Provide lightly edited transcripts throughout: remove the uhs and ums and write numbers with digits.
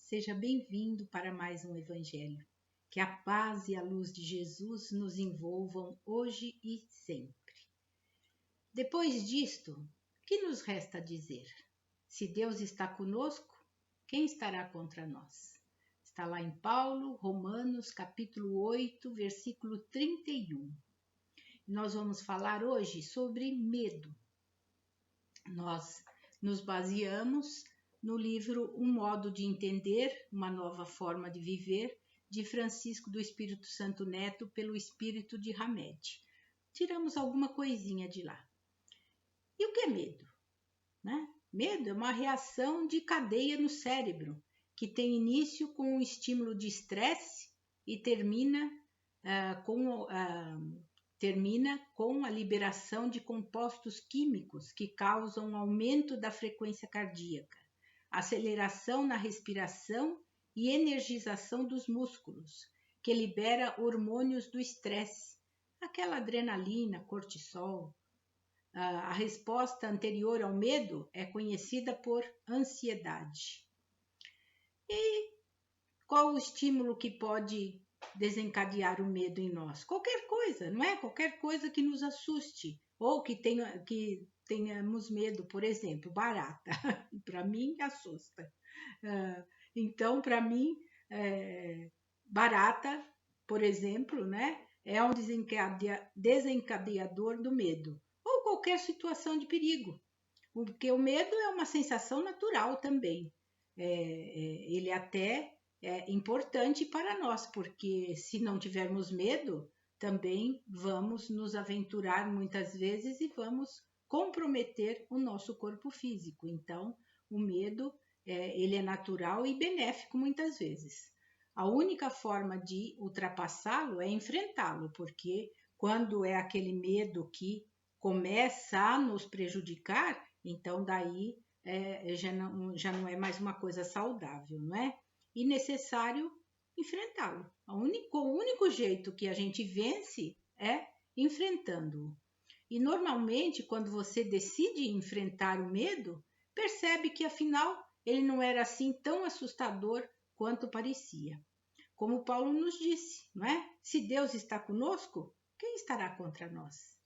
seja bem-vindo para mais um Evangelho. Que a paz e a luz de Jesus nos envolvam hoje e sempre. Depois disto, que nos resta dizer? Se Deus está conosco, quem estará contra nós? Está lá em Paulo, Romanos, capítulo 8, versículo 31. Nós vamos falar hoje sobre medo. Nós nos baseamos no livro Um Modo de Entender, Uma Nova Forma de Viver, de Francisco do Espírito Santo Neto, pelo Espírito de Hamed. Tiramos alguma coisinha de lá. E o que é medo? Medo é uma reação de cadeia no cérebro, que tem início com um estímulo de estresse e termina com a liberação de compostos químicos que causam aumento da frequência cardíaca, aceleração na respiração e energização dos músculos, que libera hormônios do estresse, aquela adrenalina, cortisol. A resposta anterior ao medo é conhecida por ansiedade. E qual o estímulo que pode desencadear o medo em nós? Qualquer coisa, não é? Qualquer coisa que nos assuste ou que tenhamos medo, por exemplo, barata. Para mim, assusta. Então, para mim, barata, por exemplo, né, é um desencadeador do medo ou qualquer situação de perigo, porque o medo é uma sensação natural também. Ele até é importante para nós, porque se não tivermos medo, também vamos nos aventurar muitas vezes e vamos comprometer o nosso corpo físico. Então, o medo, ele é natural e benéfico muitas vezes. A única forma de ultrapassá-lo é enfrentá-lo, porque quando é aquele medo que começa a nos prejudicar, então daí já não é mais uma coisa saudável, não é? E necessário enfrentá-lo. O único jeito que a gente vence é enfrentando-o. E normalmente, quando você decide enfrentar o medo, percebe que afinal ele não era assim tão assustador quanto parecia. Como Paulo nos disse, não é? Se Deus está conosco, quem estará contra nós?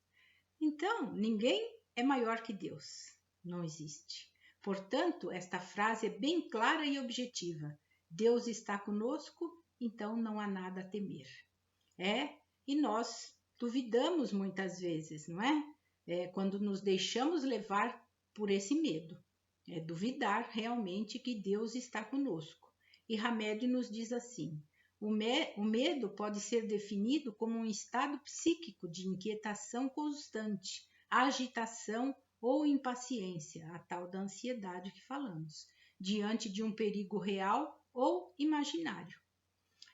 Então, ninguém é maior que Deus. Não existe. Portanto, esta frase é bem clara e objetiva. Deus está conosco, então não há nada a temer. E nós duvidamos muitas vezes, não é? Quando nos deixamos levar por esse medo. É duvidar realmente que Deus está conosco. E Hamed nos diz assim: o medo pode ser definido como um estado psíquico de inquietação constante, agitação ou impaciência, a tal da ansiedade que falamos, diante de um perigo real ou imaginário.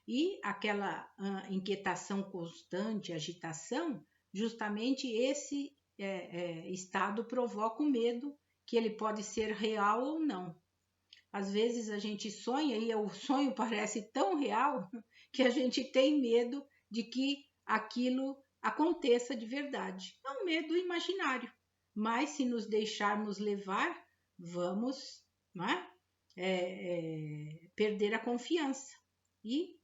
E aquela inquietação constante, agitação, justamente esse estado provoca o medo, que ele pode ser real ou não. Às vezes a gente sonha e o sonho parece tão real que a gente tem medo de que aquilo aconteça de verdade. É um medo imaginário, mas se nos deixarmos levar, vamos, não é? Perder a confiança e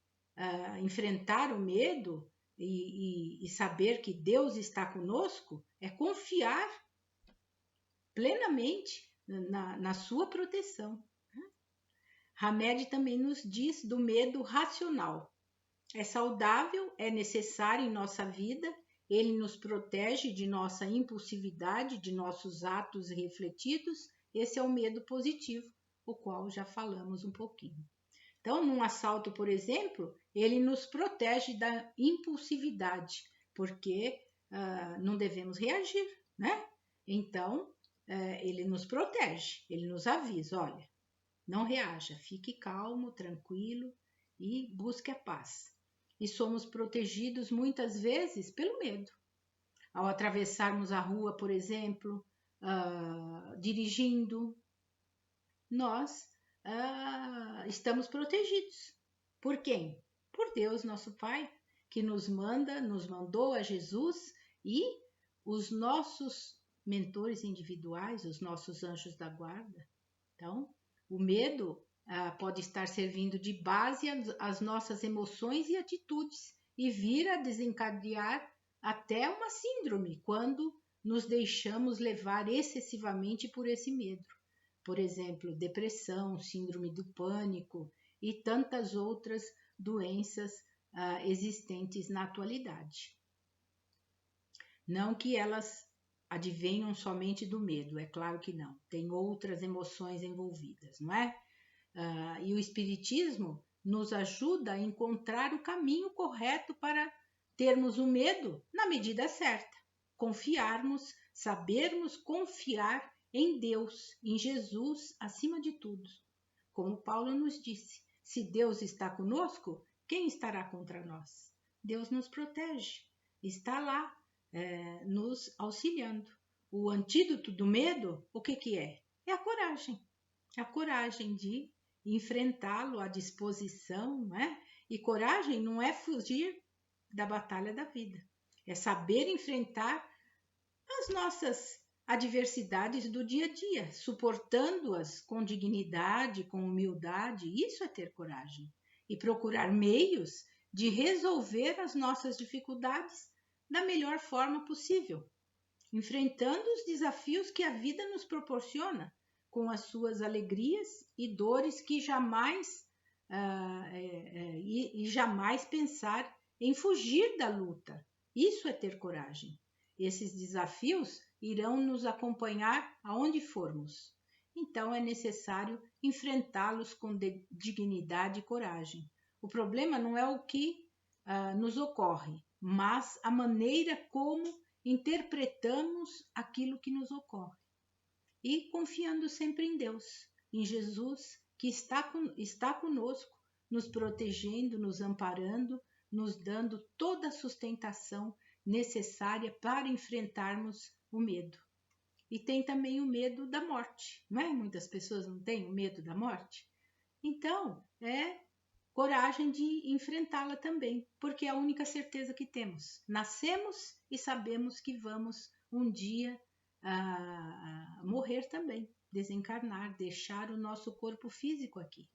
enfrentar o medo e saber que Deus está conosco é confiar plenamente na sua proteção. Hamed também nos diz do medo racional. É saudável, é necessário em nossa vida, ele nos protege de nossa impulsividade, de nossos atos refletidos. Esse é o medo positivo, o qual já falamos um pouquinho. Então, num assalto, por exemplo, ele nos protege da impulsividade, porque não devemos reagir, né? Então, ele nos protege, ele nos avisa, olha, não reaja, fique calmo, tranquilo e busque a paz. E somos protegidos muitas vezes pelo medo. Ao atravessarmos a rua, por exemplo, dirigindo, nós estamos protegidos. Por quem? Por Deus, nosso Pai, que nos mandou a Jesus e os nossos mentores individuais, os nossos anjos da guarda. Então, o medo pode estar servindo de base às nossas emoções e atitudes e vir a desencadear até uma síndrome quando nos deixamos levar excessivamente por esse medo. Por exemplo, depressão, síndrome do pânico e tantas outras doenças existentes na atualidade. Não que elas advenham somente do medo, é claro que não. Tem outras emoções envolvidas, não é? E o Espiritismo nos ajuda a encontrar o caminho correto para termos o medo na medida certa. Confiarmos, sabermos confiar em Deus, em Jesus, acima de tudo. Como Paulo nos disse, se Deus está conosco, quem estará contra nós? Deus nos protege, está lá, nos auxiliando. O antídoto do medo, o que é? É a coragem. A coragem de enfrentá-lo, a disposição, né? E coragem não é fugir da batalha da vida. É saber enfrentar as nossas adversidades do dia a dia, suportando-as com dignidade, com humildade. Isso é ter coragem. E procurar meios de resolver as nossas dificuldades da melhor forma possível, enfrentando os desafios que a vida nos proporciona, com as suas alegrias e dores que jamais jamais pensar em fugir da luta. Isso é ter coragem. Esses desafios irão nos acompanhar aonde formos. Então é necessário enfrentá-los com dignidade e coragem. O problema não é o que nos ocorre, mas a maneira como interpretamos aquilo que nos ocorre. E confiando sempre em Deus, em Jesus, que está conosco, nos protegendo, nos amparando, nos dando toda a sustentação necessária para enfrentarmos o medo. E tem também o medo da morte, não é? Muitas pessoas não têm o medo da morte. Então, é coragem de enfrentá-la também, porque é a única certeza que temos. Nascemos e sabemos que vamos um dia morrer também, desencarnar, deixar o nosso corpo físico aqui.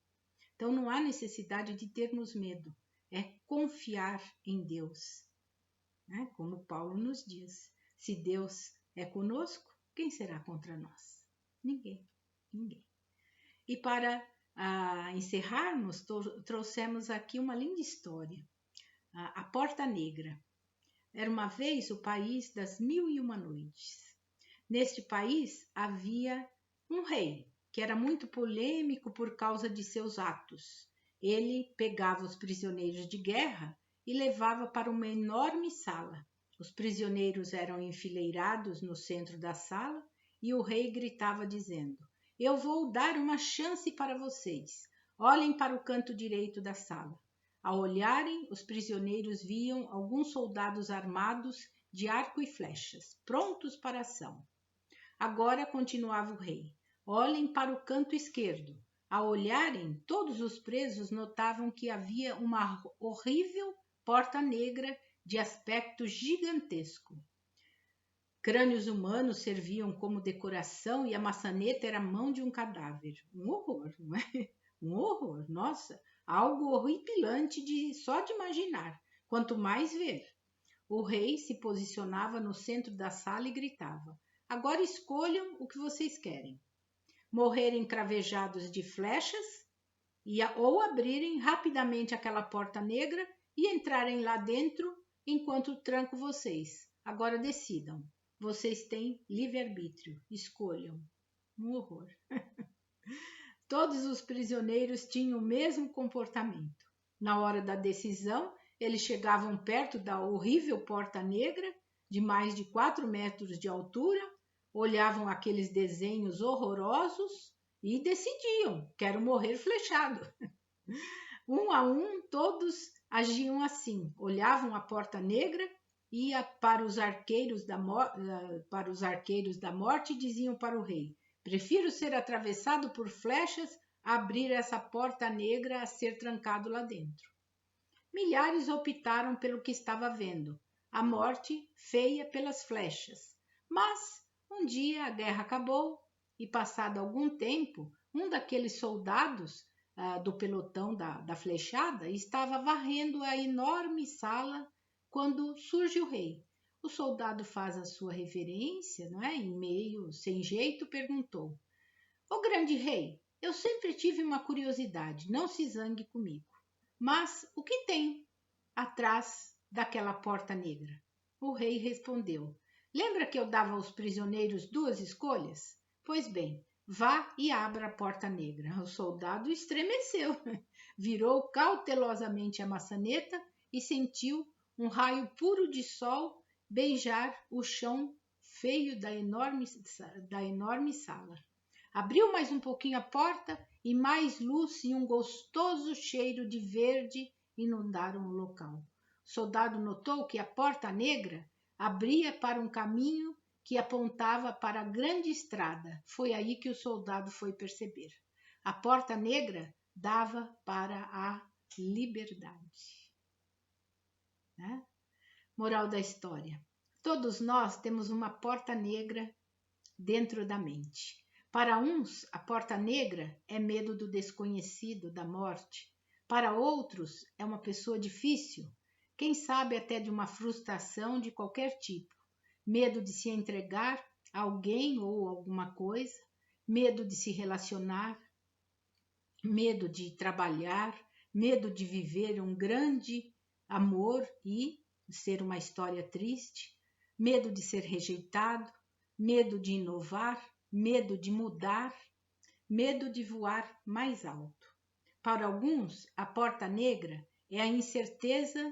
Então não há necessidade de termos medo, é confiar em Deus, né? Como Paulo nos diz, se Deus é conosco, quem será contra nós? Ninguém, ninguém. E para encerrarmos, trouxemos aqui uma linda história, a Porta Negra. Era uma vez o país das 1001 noites. Neste país havia um rei, que era muito polêmico por causa de seus atos. Ele pegava os prisioneiros de guerra e levava para uma enorme sala. Os prisioneiros eram enfileirados no centro da sala e o rei gritava dizendo: "Eu vou dar uma chance para vocês. Olhem para o canto direito da sala." Ao olharem, os prisioneiros viam alguns soldados armados de arco e flechas, prontos para a ação. Agora, continuava o rei, olhem para o canto esquerdo. Ao olharem, todos os presos notavam que havia uma horrível porta negra de aspecto gigantesco. Crânios humanos serviam como decoração e a maçaneta era a mão de um cadáver. Um horror, não é? Um horror, nossa, algo horripilante só de imaginar, quanto mais ver. O rei se posicionava no centro da sala e gritava: "Agora escolham o que vocês querem. Morrer encravejados de flechas ou abrirem rapidamente aquela porta negra e entrarem lá dentro enquanto tranco vocês. Agora decidam. Vocês têm livre-arbítrio. Escolham." Um horror. Todos os prisioneiros tinham o mesmo comportamento. Na hora da decisão, eles chegavam perto da horrível porta negra, de mais de 4 metros de altura, olhavam aqueles desenhos horrorosos e decidiam: quero morrer flechado. Um a um, todos agiam assim, olhavam a porta negra, ia para os arqueiros da morte e diziam para o rei: "Prefiro ser atravessado por flechas a abrir essa porta negra a ser trancado lá dentro." Milhares optaram pelo que estava vendo, a morte feia pelas flechas. Mas um dia a guerra acabou e, passado algum tempo, um daqueles soldados do pelotão da flechada estava varrendo a enorme sala quando surge o rei. O soldado faz a sua reverência, não é? Em meio, sem jeito, perguntou: "Ó grande rei, eu sempre tive uma curiosidade, não se zangue comigo. Mas o que tem atrás daquela porta negra?" O rei respondeu: "Lembra que eu dava aos prisioneiros duas escolhas? Pois bem, vá e abra a porta negra." O soldado estremeceu, virou cautelosamente a maçaneta e sentiu um raio puro de sol beijar o chão feio da enorme sala. Abriu mais um pouquinho a porta e mais luz e um gostoso cheiro de verde inundaram o local. O soldado notou que a porta negra abria para um caminho que apontava para a grande estrada. Foi aí que o soldado foi perceber. A porta negra dava para a liberdade. Né? Moral da história: todos nós temos uma porta negra dentro da mente. Para uns, a porta negra é medo do desconhecido, da morte. Para outros, é uma pessoa difícil, quem sabe até de uma frustração de qualquer tipo. Medo de se entregar a alguém ou alguma coisa, medo de se relacionar, medo de trabalhar, medo de viver um grande amor e ser uma história triste, medo de ser rejeitado, medo de inovar, medo de mudar, medo de voar mais alto. Para alguns, a porta negra é a incerteza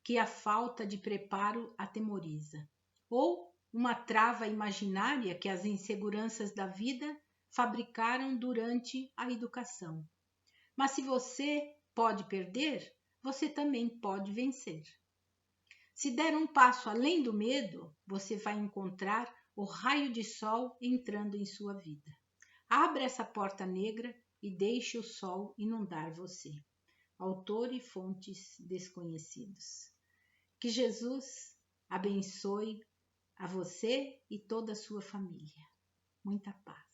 que a falta de preparo atemoriza, ou uma trava imaginária que as inseguranças da vida fabricaram durante a educação. Mas se você pode perder, você também pode vencer. Se der um passo além do medo, você vai encontrar o raio de sol entrando em sua vida. Abra essa porta negra e deixe o sol inundar você. Autor e fontes desconhecidos. Que Jesus abençoe a você e toda a sua família. Muita paz.